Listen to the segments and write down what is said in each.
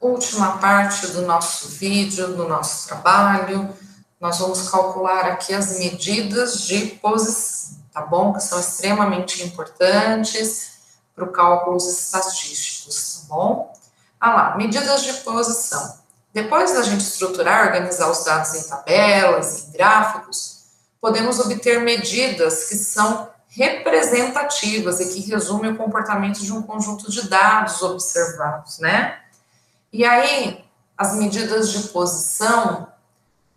última parte do nosso vídeo, do nosso trabalho, nós vamos calcular aqui as medidas de posição, tá bom? Que são extremamente importantes para o cálculos estatísticos, tá bom? Ah lá, medidas de posição. Depois da gente estruturar, organizar os dados em tabelas, em gráficos, podemos obter medidas que são representativas e que resumem o comportamento de um conjunto de dados observados, né? E aí, as medidas de posição,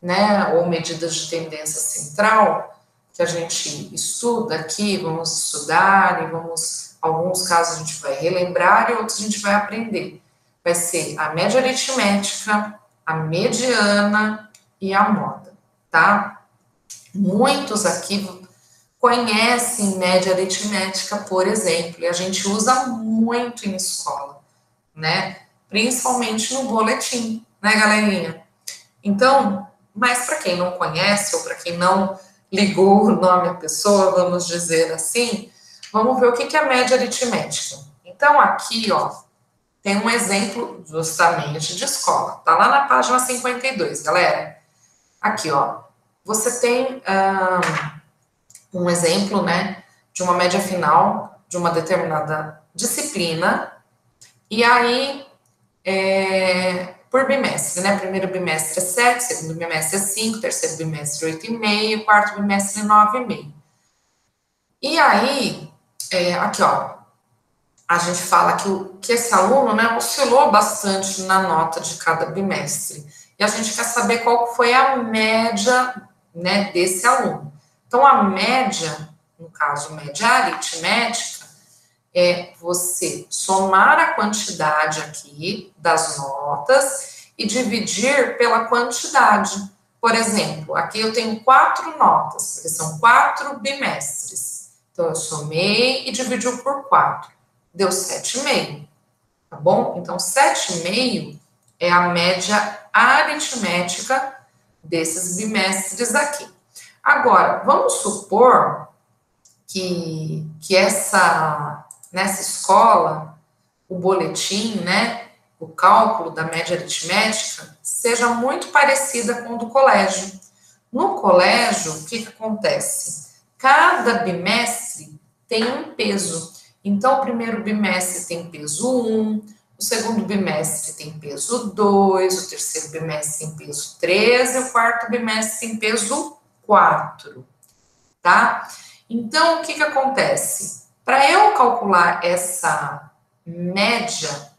né, ou medidas de tendência central, que a gente estuda aqui, vamos estudar e vamos, alguns casos a gente vai relembrar e outros a gente vai aprender. Vai ser a média aritmética, a mediana e a moda, tá? Muitos aqui conhecem média aritmética, por exemplo, e a gente usa muito em escola, né? Principalmente no boletim, né, galerinha? Então, mas para quem não conhece ou para quem não ligou o nome à pessoa, vamos dizer assim, vamos ver o que é a média aritmética. Então, aqui, ó, tem um exemplo justamente de escola. Tá lá na página 52, galera. Aqui, ó, você tem um exemplo, né, de uma média final de uma determinada disciplina, e aí, por bimestre, né, primeiro bimestre é 7, segundo bimestre é 5, terceiro bimestre 8,5, quarto bimestre 9,5. E aí, aqui, ó, a gente fala que esse aluno, né, oscilou bastante na nota de cada bimestre, e a gente quer saber qual foi a média, né, desse aluno. Então, a média, no caso, média aritmética, é você somar a quantidade aqui das notas e dividir pela quantidade. Por exemplo, aqui eu tenho 4 notas, porque são 4 bimestres. Então, eu somei e dividiu por 4. Deu 7,5, tá bom? Então, 7,5 é a média aritmética desses bimestres aqui. Agora, vamos supor que nessa escola, o boletim, né, o cálculo da média aritmética, seja muito parecida com o do colégio. No colégio, o que acontece? Cada bimestre tem um peso. Então, o primeiro bimestre tem peso 1, o segundo bimestre tem peso 2, o terceiro bimestre tem peso 3 e o quarto bimestre tem peso 4, tá? Então, o que acontece? Para eu calcular essa média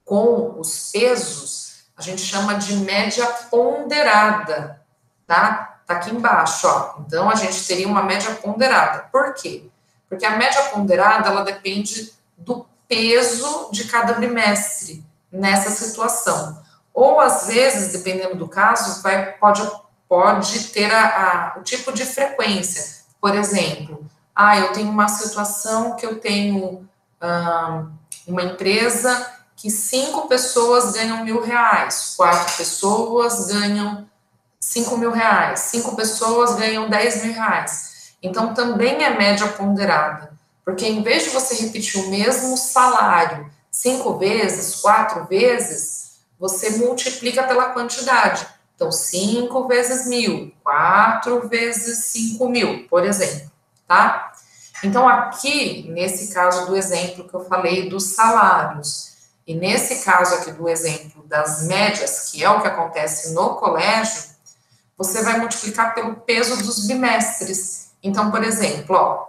com os pesos, a gente chama de média ponderada, tá? Tá aqui embaixo, ó. Então, a gente teria uma média ponderada. Por quê? Porque a média ponderada, ela depende do peso de cada bimestre nessa situação. Ou, às vezes, dependendo do caso, pode ter o tipo de frequência. Por exemplo, eu tenho uma situação que eu tenho uma empresa que 5 pessoas ganham R$1.000, 4 pessoas ganham R$5.000, 5 pessoas ganham R$10.000. Então, também é média ponderada, porque em vez de você repetir o mesmo salário 5 vezes, 4 vezes, você multiplica pela quantidade. Então, 5 vezes 1.000, 4 vezes 5.000, por exemplo, tá? Então, aqui, nesse caso do exemplo que eu falei dos salários, e nesse caso aqui do exemplo das médias, que é o que acontece no colégio, você vai multiplicar pelo peso dos bimestres. Então, por exemplo, ó,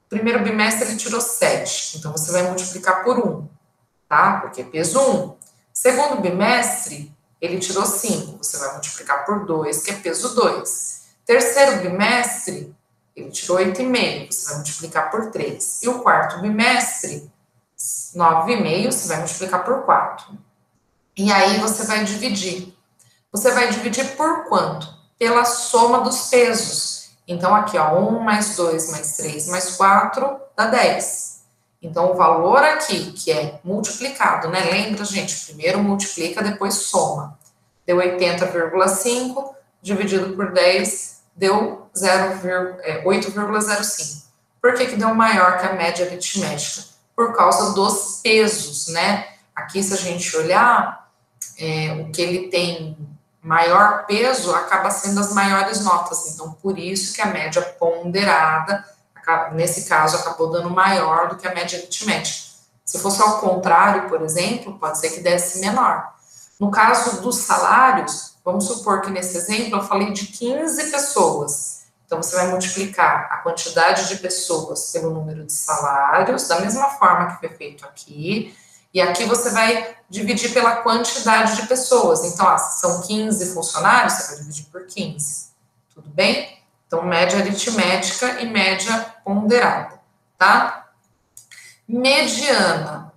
primeiro bimestre ele tirou 7, então você vai multiplicar por 1, tá? Porque peso 1. Segundo bimestre, ele tirou 5, você vai multiplicar por 2, que é peso 2. Terceiro bimestre, ele tirou 8,5, você vai multiplicar por 3. E o quarto bimestre, 9,5, você vai multiplicar por 4. E aí você vai dividir. Você vai dividir por quanto? Pela soma dos pesos. Então, aqui, ó, 1 mais 2 mais 3 mais 4 dá 10. Então, o valor aqui, que é multiplicado, né? Lembra, gente? Primeiro multiplica, depois soma. Deu 80,5, dividido por 10, deu 8,05. Por que deu maior que a média aritmética? Por causa dos pesos, né? Aqui, se a gente olhar, o que ele tem maior peso acaba sendo as maiores notas. Então, por isso que a média ponderada, nesse caso, acabou dando maior do que a média aritmética. Se fosse ao contrário, por exemplo, pode ser que desse menor. No caso dos salários, vamos supor que nesse exemplo eu falei de 15 pessoas. Então, você vai multiplicar a quantidade de pessoas pelo número de salários, da mesma forma que foi feito aqui. E aqui você vai dividir pela quantidade de pessoas. Então, se são 15 funcionários, você vai dividir por 15. Tudo bem? Então, média aritmética e média ponderada, tá? Mediana.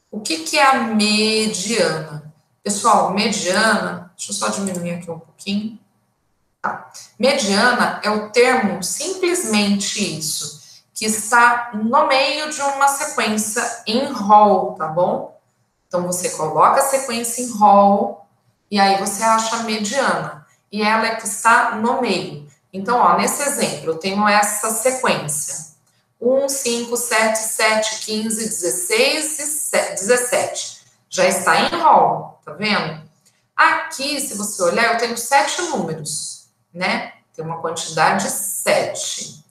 O que é a mediana? Pessoal, mediana, deixa eu só diminuir aqui um pouquinho. Tá. Mediana é o termo simplesmente isso, que está no meio de uma sequência em rol, tá bom? Então, você coloca a sequência em rol e aí você acha a mediana. E ela é que está no meio. Então, ó, nesse exemplo, eu tenho essa sequência. 1, 5, 7, 7, 15, 16 e 17. Já está em rol, tá vendo? Aqui, se você olhar, eu tenho 7 números, né? Tem uma quantidade 7.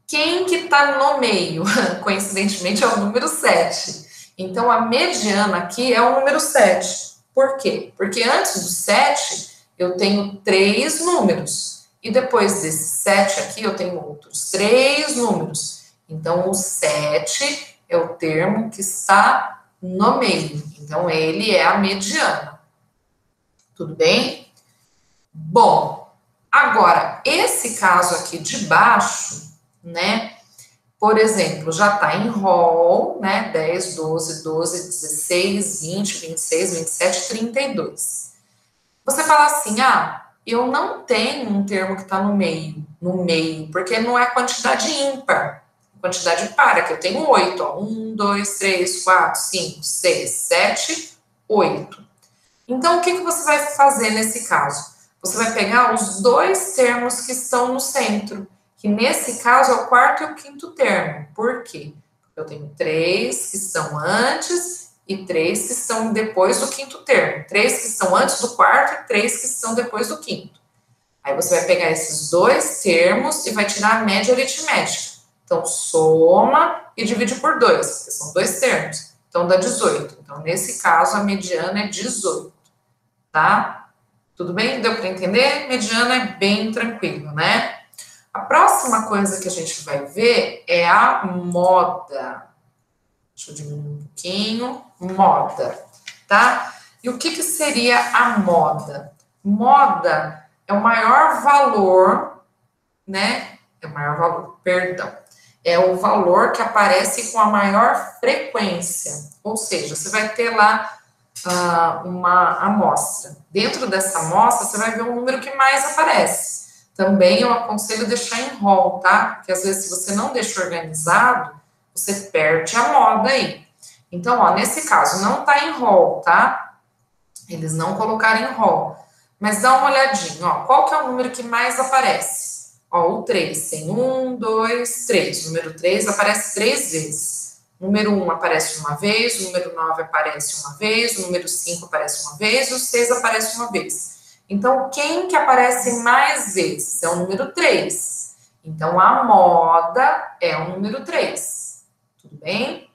Quem que está no meio? Coincidentemente, é o número 7. Então, a mediana aqui é o número 7. Por quê? Porque antes do 7, eu tenho 3 números. E depois desse 7 aqui, eu tenho outros 3 números. Então, o 7 é o termo que está no meio. Então, ele é a mediana. Tudo bem? Bom, agora, esse caso aqui de baixo, né? Por exemplo, já está em rol, né? 10, 12, 12, 16, 20, 26, 27, 32. Você fala assim, eu não tenho um termo que está no meio, porque não é quantidade ímpar, quantidade par, que eu tenho 8, ó. 1, 2, 3, 4, 5, 6, 7, 8. Então, o que você vai fazer nesse caso? Você vai pegar os 2 termos que estão no centro, que nesse caso é o quarto e o quinto termo. Por quê? Porque eu tenho 3 que estão antes e 3 que estão depois do quinto termo. 3 que estão antes do quarto e 3 que estão depois do quinto. Aí você vai pegar esses 2 termos e vai tirar a média aritmética. Então, soma e divide por 2, porque são 2 termos. Então, dá 18. Então, nesse caso, a mediana é 18, tá? Tudo bem? Deu para entender? Mediana é bem tranquilo, né? A próxima coisa que a gente vai ver é a moda. Deixa eu diminuir um pouquinho. Moda, tá? E o que seria a moda? Moda é o maior valor, né? É o maior valor, perdão. É o valor que aparece com a maior frequência. Ou seja, você vai ter lá uma amostra. Dentro dessa amostra, você vai ver o número que mais aparece. Também eu aconselho deixar em rol, tá? Porque às vezes, se você não deixa organizado, você perde a moda aí. Então, ó, nesse caso, não tá em rol, tá? Eles não colocaram em rol. Mas dá uma olhadinha, ó. Qual que é o número que mais aparece? Ó, o 3. Tem 1, 2, 3. O número 3 aparece 3 vezes. O número 1 aparece uma vez, o número 9 aparece uma vez, o número 5 aparece uma vez, o 6 aparece uma vez. Então, quem que aparece mais vezes? É o número 3. Então, a moda é o número 3. Tudo bem?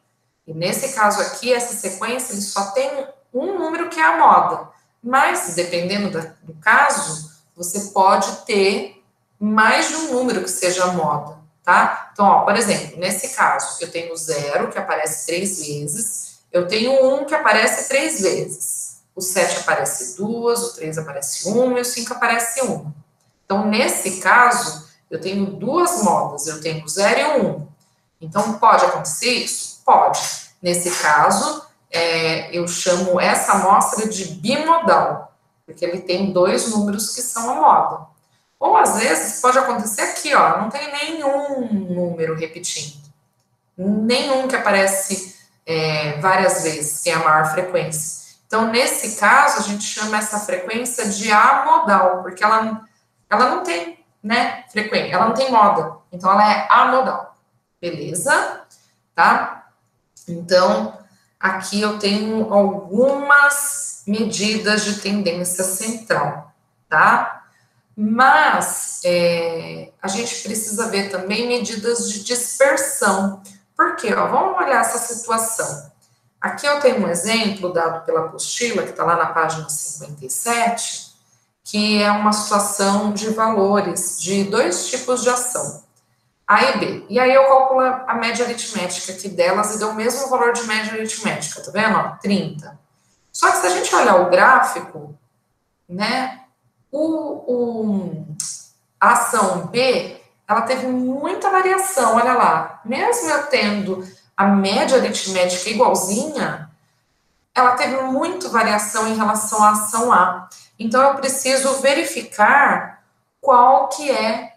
E nesse caso aqui, essa sequência, ele só tem um número que é a moda. Mas, dependendo do caso, você pode ter mais de um número que seja a moda, tá? Então, ó, por exemplo, nesse caso, eu tenho o 0, que aparece 3 vezes, eu tenho o 1, que aparece 3 vezes, o 7 aparece 2, o 3 aparece 1 e o 5 aparece 1. Então, nesse caso, eu tenho 2 modas, eu tenho o 0 e o 1. Então, pode acontecer isso? Pode. Nesse caso, eu chamo essa amostra de bimodal, porque ele tem 2 números que são a moda. Ou, às vezes, pode acontecer aqui, ó, não tem nenhum número repetindo. Nenhum que aparece várias vezes, que é a maior frequência. Então, nesse caso, a gente chama essa frequência de amodal, porque ela não tem, né, frequência, ela não tem moda. Então, ela é amodal. Beleza? Tá? Então, aqui eu tenho algumas medidas de tendência central, tá? Mas a gente precisa ver também medidas de dispersão. Por quê? Ó, vamos olhar essa situação. Aqui eu tenho um exemplo dado pela apostila, que está lá na página 57, que é uma situação de valores de dois tipos de ação, A e B. E aí eu calculo a média aritmética aqui delas e deu o mesmo valor de média aritmética, tá vendo? Ó, 30. Só que se a gente olhar o gráfico, né, a ação B, ela teve muita variação, olha lá. Mesmo eu tendo a média aritmética igualzinha, ela teve muita variação em relação à ação A. Então, eu preciso verificar qual que é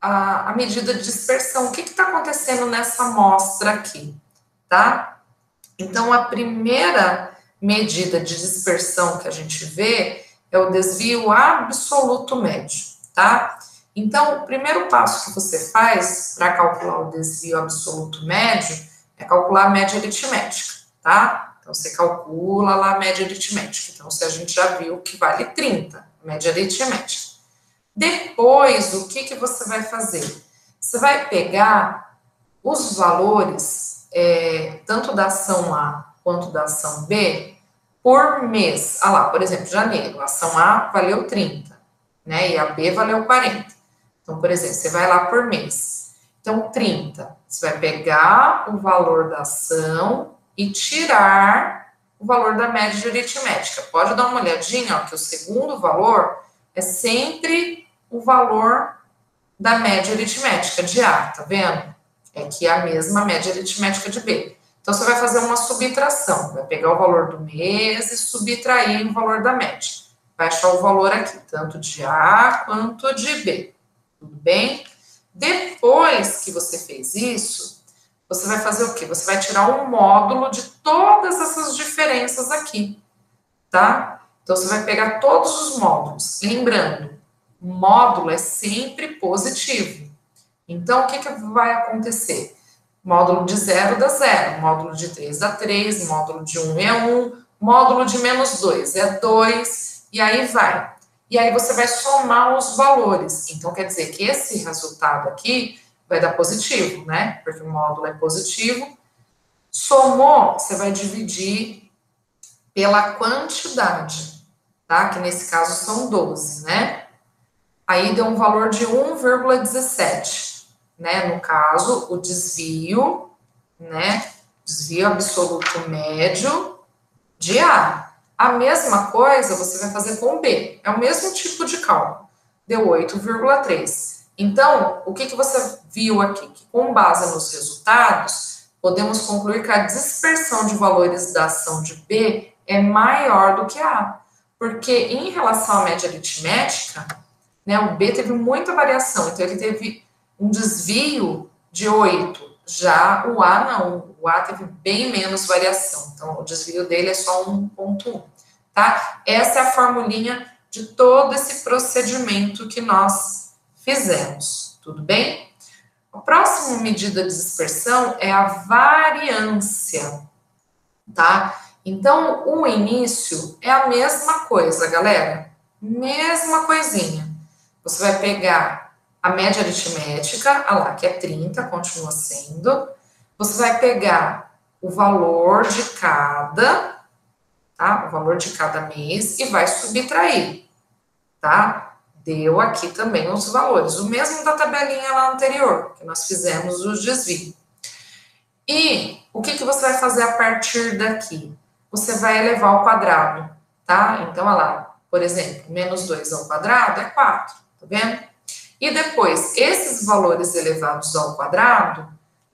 a medida de dispersão. O que está acontecendo nessa amostra aqui, tá? Então, a primeira medida de dispersão que a gente vê é o desvio absoluto médio, tá? Então, o primeiro passo que você faz para calcular o desvio absoluto médio é calcular a média aritmética, tá? Então, você calcula lá a média aritmética. Então, se a gente já viu que vale 30, média aritmética. Depois, o que você vai fazer? Você vai pegar os valores, tanto da ação A quanto da ação B, por mês. Ah lá, por exemplo, janeiro, a ação A valeu 30, né? E a B valeu 40. Então, por exemplo, você vai lá por mês. Então, 30, você vai pegar o valor da ação e tirar o valor da média aritmética. Pode dar uma olhadinha, ó, que o segundo valor é sempre o valor da média aritmética de A, tá vendo? É que é a mesma média aritmética de B. Então, você vai fazer uma subtração, vai pegar o valor do mês e subtrair o valor da média. Vai achar o valor aqui, tanto de A quanto de B. Tudo bem? Depois que você fez isso, você vai fazer o quê? Você vai tirar um módulo de todas essas diferenças aqui, tá? Então, você vai pegar todos os módulos. Lembrando, módulo é sempre positivo. Então, o que vai acontecer? Módulo de 0 dá 0, módulo de 3 dá 3, módulo de 1 é 1, módulo de menos 2 é 2, e aí vai. E aí você vai somar os valores. Então, quer dizer que esse resultado aqui vai dar positivo, né? Porque o módulo é positivo. Somou, você vai dividir pela quantidade, tá? Que nesse caso são 12, né? Aí deu um valor de 1,17, né? No caso, o desvio, né? Desvio absoluto médio de A. A mesma coisa você vai fazer com B. É o mesmo tipo de cálculo. Deu 8,3. Então, o que você viu aqui? Que com base nos resultados, podemos concluir que a dispersão de valores da ação de B é maior do que a A. Porque em relação à média aritmética, né, o B teve muita variação. Então, ele teve um desvio de 8. Já o A não, o A teve bem menos variação, então o desvio dele é só 1,1, tá? Essa é a formulinha de todo esse procedimento que nós fizemos, tudo bem? A próxima medida de dispersão é a variância, tá? Então, o início é a mesma coisa, galera, mesma coisinha. Você vai pegar a média aritmética, ah lá, que é 30, continua sendo. Você vai pegar o valor de cada, tá? O valor de cada mês e vai subtrair, tá? Deu aqui também os valores, o mesmo da tabelinha lá anterior, que nós fizemos o desvio. E o que você vai fazer a partir daqui? Você vai elevar ao quadrado, tá? Então, olha lá, por exemplo, menos 2 ao quadrado é 4, tá vendo? E depois, esses valores elevados ao quadrado,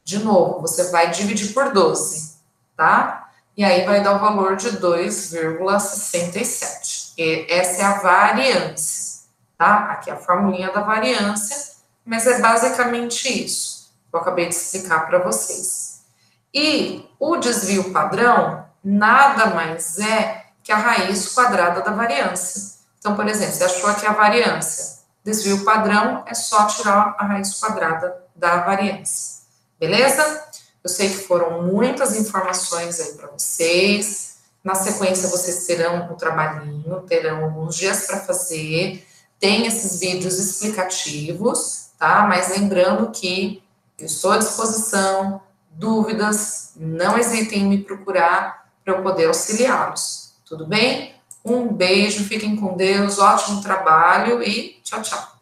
de novo, você vai dividir por 12, tá? E aí vai dar o valor de 2,67. E essa é a variância, tá? Aqui é a formulinha da variância, mas é basicamente isso que eu acabei de explicar para vocês. E o desvio padrão nada mais é que a raiz quadrada da variância. Então, por exemplo, você achou aqui a variância. Desvio padrão é só tirar a raiz quadrada da variância. Beleza? Eu sei que foram muitas informações aí para vocês. Na sequência, vocês terão o trabalhinho, terão alguns dias para fazer. Tem esses vídeos explicativos, tá? Mas lembrando que eu estou à disposição. Dúvidas, não hesitem em me procurar para eu poder auxiliá-los. Tudo bem? Um beijo, fiquem com Deus, ótimo trabalho e tchau, tchau.